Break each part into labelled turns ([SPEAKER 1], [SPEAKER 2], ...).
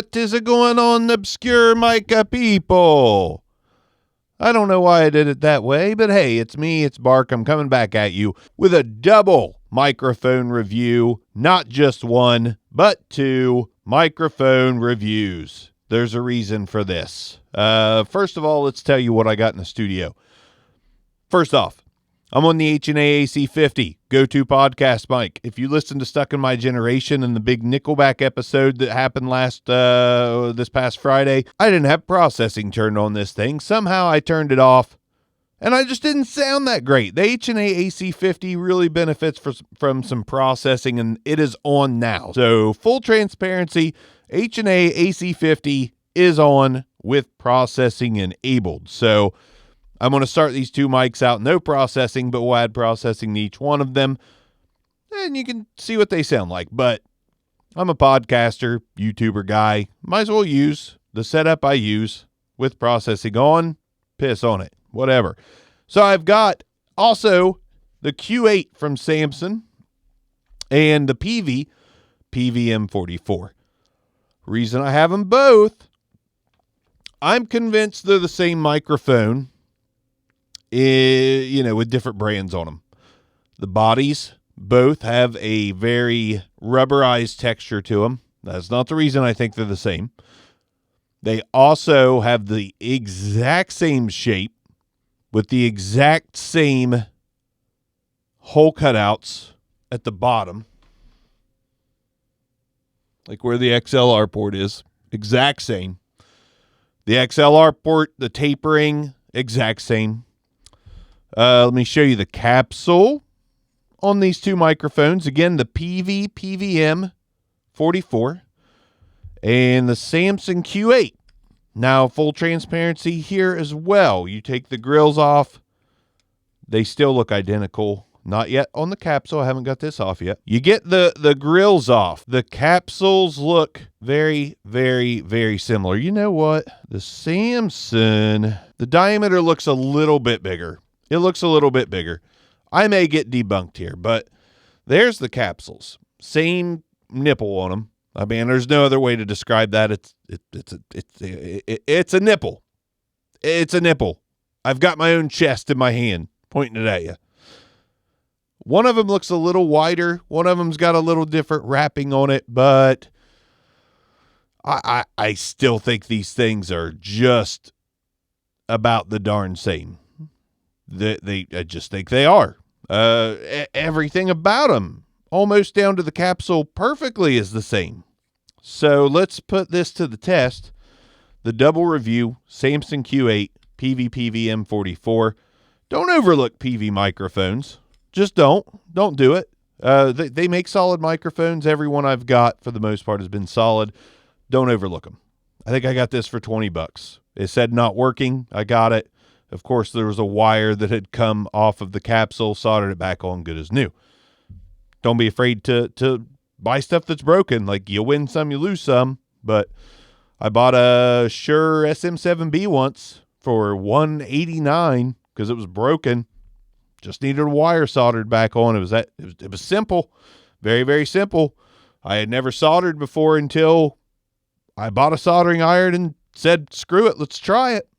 [SPEAKER 1] What is a going on, obscure Micah people? I don't know why I did it that way, but hey, it's me, it's Bark. I'm coming back at you with a double microphone review. Not just one, but two microphone reviews. There's a reason for this. First of all, let's tell you what I got in the studio. First off, I'm on the H&A AC50 go-to podcast mic. If you listen to Stuck in My Generation and the big Nickelback episode that happened this past Friday, I didn't have processing turned on this thing. Somehow I turned it off, and I just didn't sound that great. The H&A AC50 really benefits from some processing, and it is on now. So full transparency, H&A AC50 is on with processing enabled. So I'm going to start these two mics out, no processing, but we'll add processing to each one of them, and you can see what they sound like. But I'm a podcaster, YouTuber guy. Might as well use the setup I use with processing on, piss on it, whatever. So I've got also the Q8 from Samson and the Peavey PVM 44. Reason I have them both, I'm convinced they're the same microphone, with different brands on them. The bodies both have a very rubberized texture to them. That's not the reason I think they're the same. They also have the exact same shape with the exact same hole cutouts at the bottom, like where the XLR port is. Exact same. The XLR port, the tapering, exact same. Let me show you the capsule on these two microphones. Again, the Peavey PVM 44 and the Samson Q8. Now, full transparency here as well. You take the grills off. They still look identical. Not yet on the capsule. I haven't got this off yet. You get the grills off. The capsules look very, very, very similar. You know what? The Samson, the diameter looks a little bit bigger. It looks a little bit bigger. I may get debunked here, but there's the capsules. Same nipple on them. I mean, there's no other way to describe that. It's a nipple. It's a nipple. I've got my own chest in my hand, pointing it at you. One of them looks a little wider. One of them's got a little different wrapping on it, but I still think these things are just about the darn same. I just think they are. Everything about them, almost down to the capsule perfectly, is the same. So let's put this to the test. The double review, Samson Q8, Peavey PVM 44. Don't overlook Peavey microphones. Just don't. Don't do it. They make solid microphones. Every one I've got, for the most part, has been solid. Don't overlook them. I think I got this for $20. It said not working. I got it. Of course, there was a wire that had come off of the capsule, soldered it back on good as new. Don't be afraid to buy stuff that's broken. Like, you win some, you lose some. But I bought a Shure SM7B once for $189 because it was broken. Just needed a wire soldered back on. It was simple. Very, very simple. I had never soldered before until I bought a soldering iron and said, screw it, let's try it.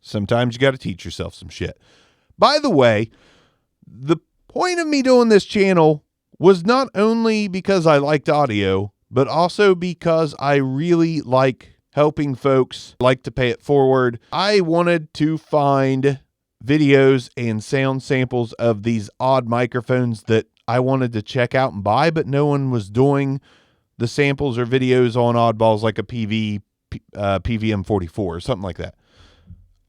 [SPEAKER 1] Sometimes you got to teach yourself some shit. By the way, the point of me doing this channel was not only because I liked audio, but also because I really like helping folks, like to pay it forward. I wanted to find videos and sound samples of these odd microphones that I wanted to check out and buy, but no one was doing the samples or videos on oddballs like a Peavey PVM 44 or something like that.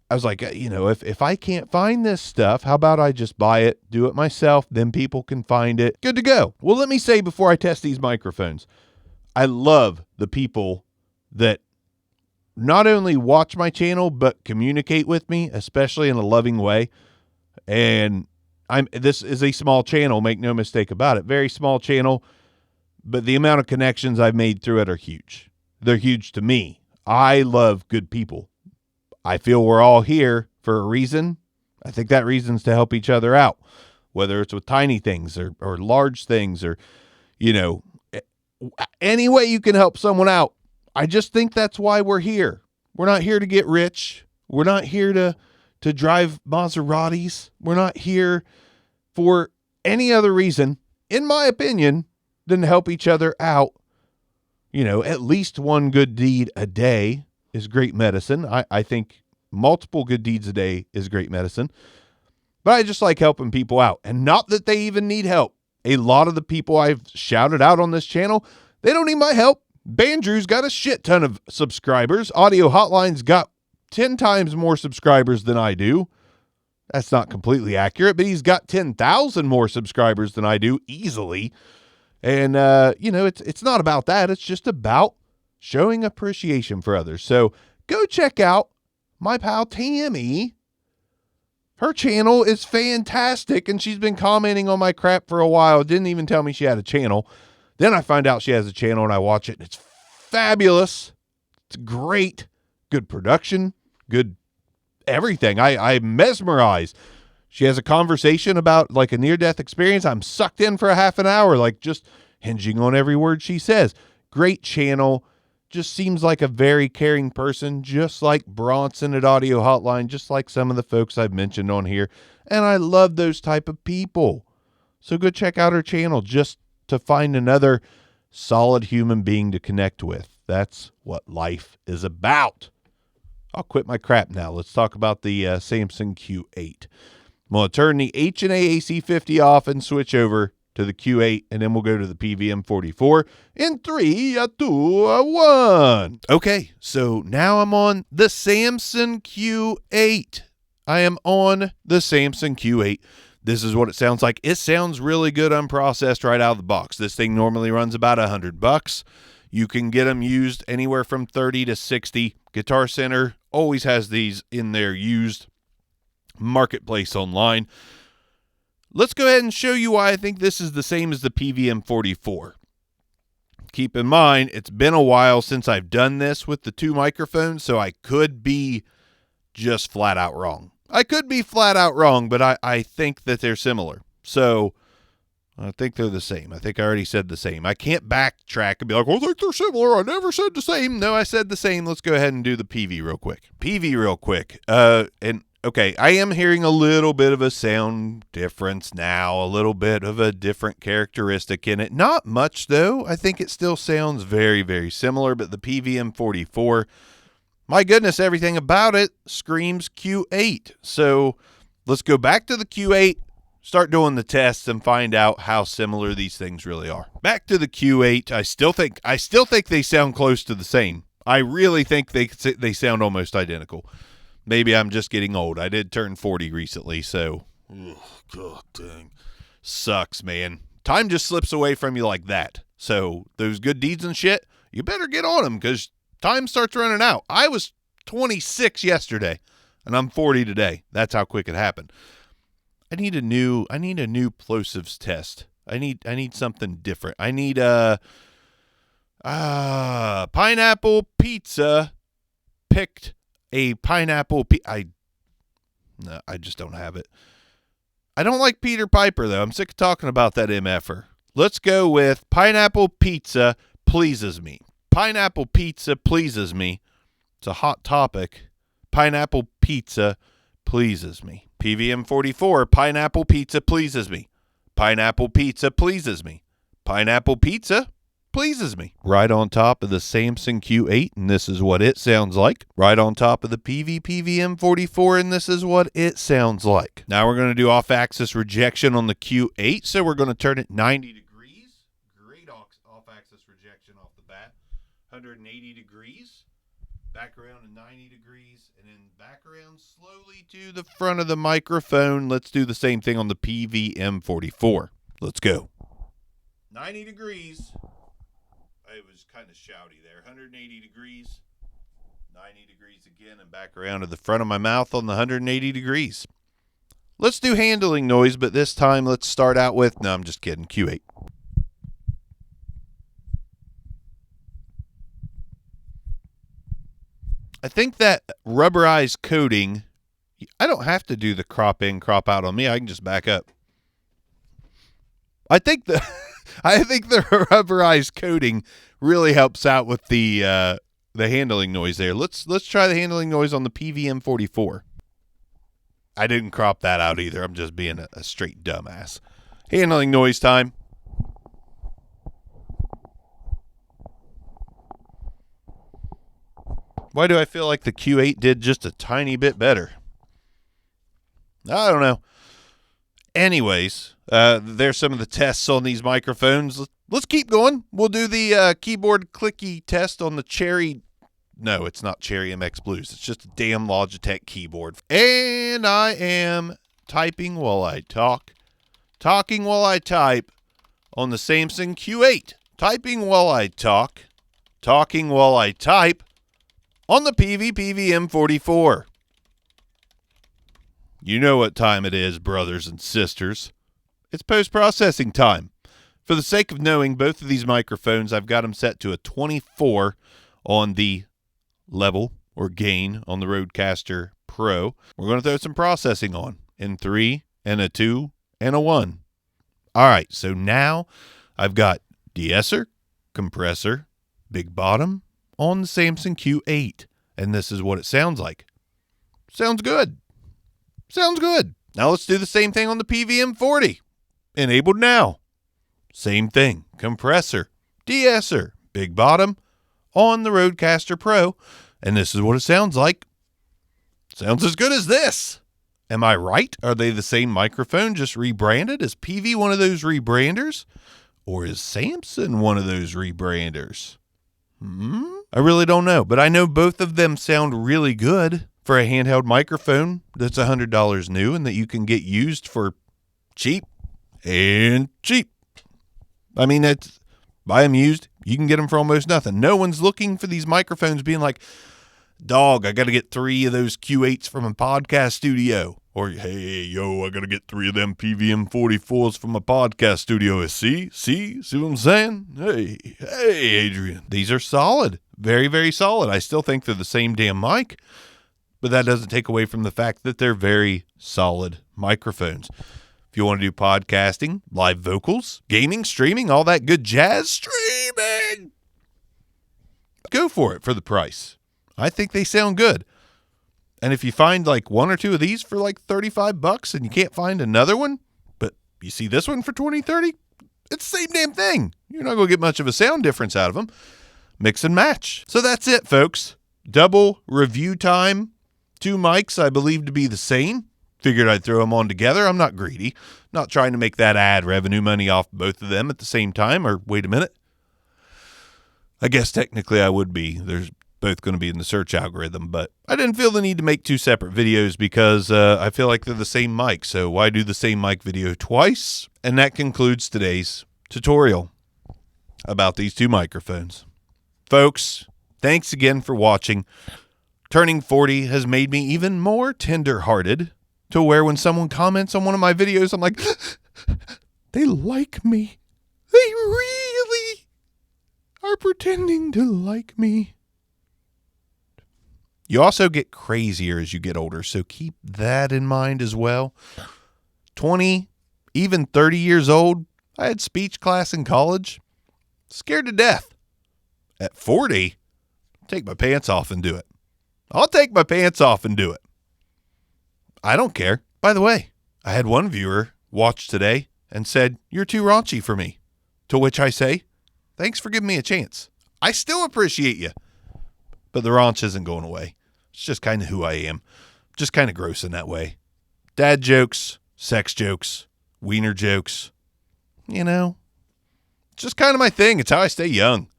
[SPEAKER 1] I was like, if I can't find this stuff, how about I just buy it, do it myself, then people can find it. Good to go. Well, let me say before I test these microphones, I love the people that not only watch my channel, but communicate with me, especially in a loving way. And this is a small channel, make no mistake about it. Very small channel, but the amount of connections I've made through it are huge. They're huge to me. I love good people. I feel we're all here for a reason. I think that reason's to help each other out, whether it's with tiny things or large things or, any way you can help someone out. I just think that's why we're here. We're not here to get rich. We're not here to drive Maseratis. We're not here for any other reason, in my opinion, than to help each other out. At least one good deed a day is great medicine. I think multiple good deeds a day is great medicine. But I just like helping people out. And not that they even need help. A lot of the people I've shouted out on this channel, they don't need my help. Bandrew's got a shit ton of subscribers. Audio Hotline's got 10 times more subscribers than I do. That's not completely accurate, but he's got 10,000 more subscribers than I do easily. And, it's not about that. It's just about showing appreciation for others. So go check out my pal Tammy. Her channel is fantastic, and she's been commenting on my crap for a while. Didn't even tell me she had a channel. Then I find out she has a channel, and I watch it, and it's fabulous. It's great. Good production. Good everything. I'm mesmerized. She has a conversation about like a near-death experience. I'm sucked in for a half an hour, like just hinging on every word she says. Great channel. Just seems like a very caring person, just like Bronson at Audio Hotline, just like some of the folks I've mentioned on here. And I love those type of people. So go check out her channel just to find another solid human being to connect with. That's what life is about. I'll quit my crap now. Let's talk about the Samson Q8. I'm going to turn the H&A AC50 off and switch over to the Q8, and then we'll go to the PVM 44 in 3, 2, 1. Okay, so now I'm on the Samson Q8. I am on the Samson Q8. This is what it sounds like. It sounds really good unprocessed right out of the box. This thing normally runs about $100. You can get them used anywhere from 30 to 60. Guitar Center always has these in their used marketplace online. Let's go ahead and show you why I think this is the same as the PVM 44. Keep in mind, it's been a while since I've done this with the two microphones, so I could be just flat out wrong. I could be flat out wrong, but I think that they're similar. So I think they're the same. I think I already said the same. I can't backtrack and be like, well, I think they're similar. I never said the same. No, I said the same. Let's go ahead and do the PV real quick. Okay, I am hearing a little bit of a sound difference now, a little bit of a different characteristic in it. Not much, though. I think it still sounds very, very similar, but the PVM 44, my goodness, everything about it screams Q8. So let's go back to the Q8, start doing the tests, and find out how similar these things really are. Back to the Q8, I still think they sound close to the same. I really think they sound almost identical. Maybe I'm just getting old. I did turn 40 recently, so God dang. Sucks, man. Time just slips away from you like that. So those good deeds and shit, you better get on them because time starts running out. I was 26 yesterday, and I'm 40 today. That's how quick it happened. I need a new plosives test. I need something different. I need pineapple pizza picked a pineapple. I just don't have it. I don't like Peter Piper, though. I'm sick of talking about that MFer. Let's go with pineapple pizza pleases me. Pineapple pizza pleases me. It's a hot topic. Pineapple pizza pleases me. PVM 44, pineapple pizza pleases me. Pineapple pizza pleases me. Pineapple pizza pleases me. Right on top of the Samson Q8, and this is what it sounds like. Right on top of the Peavey PVM 44, and this is what it sounds like. Now we're going to do off-axis rejection on the Q8, so we're going to turn it 90 degrees. Great off-axis rejection off the bat. 180 degrees. Back around to 90 degrees, and then back around slowly to the front of the microphone. Let's do the same thing on the PVM 44. Let's go. 90 degrees. It was kind of shouty there. 180 degrees, 90 degrees again, and back around to the front of my mouth on the 180 degrees. Let's do handling noise, but this time let's start out with, no, I'm just kidding, Q8. I think that rubberized coating, I don't have to do the crop in, crop out on me. I can just back up. I think I think the rubberized coating really helps out with the handling noise there. Let's try the handling noise on the PVM 44. I didn't crop that out either. I'm just being a straight dumbass. Handling noise time. Why do I feel like the Q8 did just a tiny bit better? I don't know. Anyways, there's some of the tests on these microphones. Let's keep going. We'll do the keyboard clicky test on the Cherry. No, it's not Cherry MX Blues. It's just a damn Logitech keyboard. And I am typing while I talk, talking while I type on the Samson Q8. Typing while I talk, talking while I type on the Peavey PVM 44. You know what time it is, brothers and sisters. It's post-processing time. For the sake of knowing both of these microphones, I've got them set to a 24 on the level or gain on the Rodecaster Pro. We're going to throw some processing on in 3 and a 2 and a 1. All right, so now I've got de-esser, compressor, big bottom on the Samson Q8, and this is what it sounds like. Sounds good. Sounds good. Now let's do the same thing on the PVM 40. Enabled now. Same thing. Compressor, de-esser, big bottom on the Rodecaster Pro, and this is what it sounds like. Sounds as good as this. Am I right? Are they the same microphone, just rebranded? Is Peavey one of those rebranders? Or is Samson one of those rebranders? I really don't know, but I know both of them sound really good for a handheld microphone that's $100 new and that you can get used for cheap and cheap. I mean, buy them used. You can get them for almost nothing. No one's looking for these microphones being like, dog, I got to get 3 of those Q8s from a podcast studio. Or, hey, yo, I got to get 3 of them PVM 44s from a podcast studio. See what I'm saying? Hey, Adrian. These are solid. Very, very solid. I still think they're the same damn mic, but that doesn't take away from the fact that they're very solid microphones. If you want to do podcasting, live vocals, gaming, streaming, all that good jazz, streaming, go for it for the price. I think they sound good. And if you find like 1 or 2 of these for like $35 and you can't find another one, but you see this one for $20, $30, it's the same damn thing. You're not going to get much of a sound difference out of them. Mix and match. So that's it, folks. Double review time. 2 mics I believe to be the same. Figured I'd throw them on together. I'm not greedy. Not trying to make that ad revenue money off both of them at the same time. Or wait a minute. I guess technically I would be. There's both going to be in the search algorithm, but I didn't feel the need to make 2 separate videos because I feel like they're the same mic. So why do the same mic video twice? And that concludes today's tutorial about these 2 microphones. Folks, thanks again for watching. Turning 40 has made me even more tender-hearted to where when someone comments on one of my videos, I'm like, they like me. They really are pretending to like me. You also get crazier as you get older, so keep that in mind as well. 20, even 30 years old, I had speech class in college. Scared to death. At 40, take my pants off and do it. I'll take my pants off and do it. I don't care. By the way, I had one viewer watch today and said, "You're too raunchy for me." To which I say, thanks for giving me a chance. I still appreciate you. But the raunch isn't going away. It's just kind of who I am. Just kind of gross in that way. Dad jokes, sex jokes, wiener jokes. You know, it's just kind of my thing. It's how I stay young.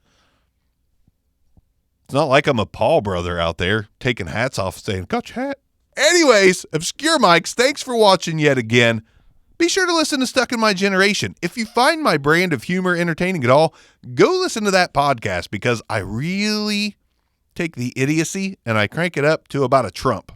[SPEAKER 1] It's not like I'm a Paul brother out there taking hats off and saying, "Got your hat." Anyways, Obscure Mics, thanks for watching yet again. Be sure to listen to Stuck in My Generation. If you find my brand of humor entertaining at all, go listen to that podcast because I really take the idiocy and I crank it up to about a trump.